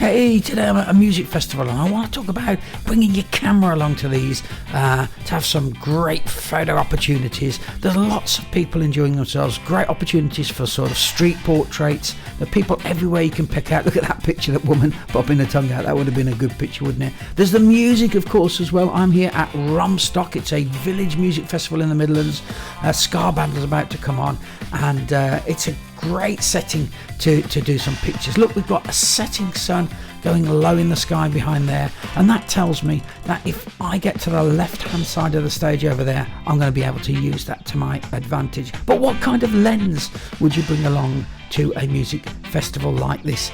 Hey, today I'm at a music festival and I want to talk about bringing your camera along to these to have some great photo opportunities. There's lots of people enjoying themselves, great opportunities for sort of street portraits. There are people everywhere you can pick out. Look at that picture, that woman popping her tongue out. That would have been a good picture, wouldn't it? There's the music, of course, as well. I'm here at Romstock. It's a village music festival in the Midlands. Ska Band is about to come on, and it's a great setting to do some pictures. Look, we've got a setting sun going low in the sky behind there, and that tells me that if I get to the left hand side of the stage over there, I'm going to be able to use that to my advantage. But what kind of lens would you bring along to a music festival like this?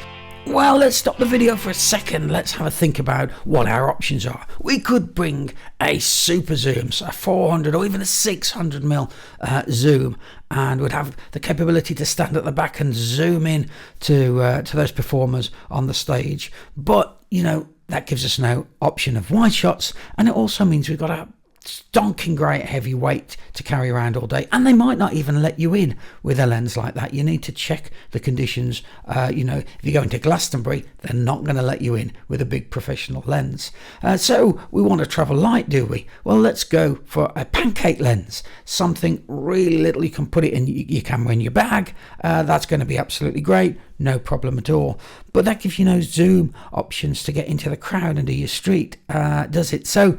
Well, let's stop the video for a second. Let's have a think about what our options are. We could bring a super zoom, so a 400 or even a 600mm zoom, and would have the capability to stand at the back and zoom in to those performers on the stage. But, you know, that gives us no option of wide shots, and it also means we've got a stonking great heavy weight to carry around all day, and they might not even let you in with a lens like that. You need to check the conditions. You know, if you go into Glastonbury, they're not going to let you in with a big professional lens. So we want to travel light, do we? Well, let's go for a pancake lens, something really little. You can put it in your camera in your bag. That's going to be absolutely great, no problem at all. But that gives you no zoom options to get into the crowd and do your street, does it? So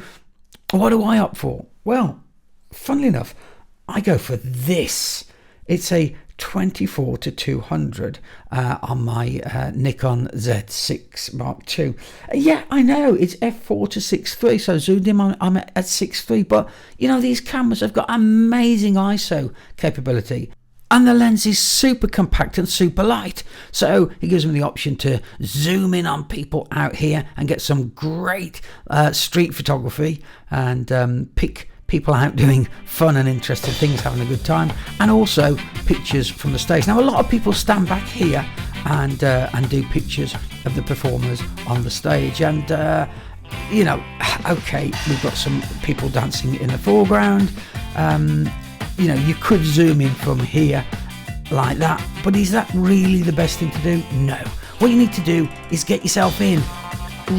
what do I opt for? Well, funnily enough, I go for this. It's a 24-200 on my Nikon Z6 Mark II. Yeah, I know, it's f4-6.3, so zoomed in, I'm at 6.3, but you know, these cameras have got amazing ISO capability. And the lens is super compact and super light. So it gives me the option to zoom in on people out here and get some great street photography and pick people out doing fun and interesting things, having a good time, and also pictures from the stage. Now, a lot of people stand back here and do pictures of the performers on the stage. And, you know, okay, we've got some people dancing in the foreground. You know, you could zoom in from here like that, but is that really the best thing to do? No. What you need to do is get yourself in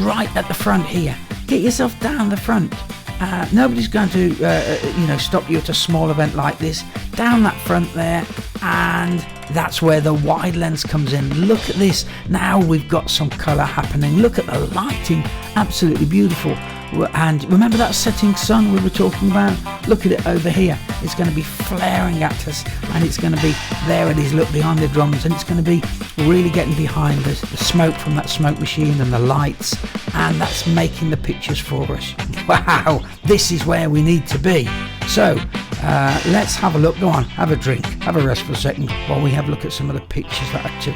right at the front here. Get yourself down the front. Nobody's going to, you know, stop you at a small event like this. Down that front there, and that's where the wide lens comes in. Look at this. Now we've got some colour happening. Look at the lighting. Absolutely beautiful. And remember that setting sun we were talking about? Look at it over here. It's going to be flaring at us, and it's going to be, there it is, look, behind the drums, and it's going to be really getting behind the smoke from that smoke machine and the lights, and that's making the pictures for us. Wow, this is where we need to be. So let's have a look. Go on, have a drink, have a rest for a second while we have a look at some of the pictures that I took.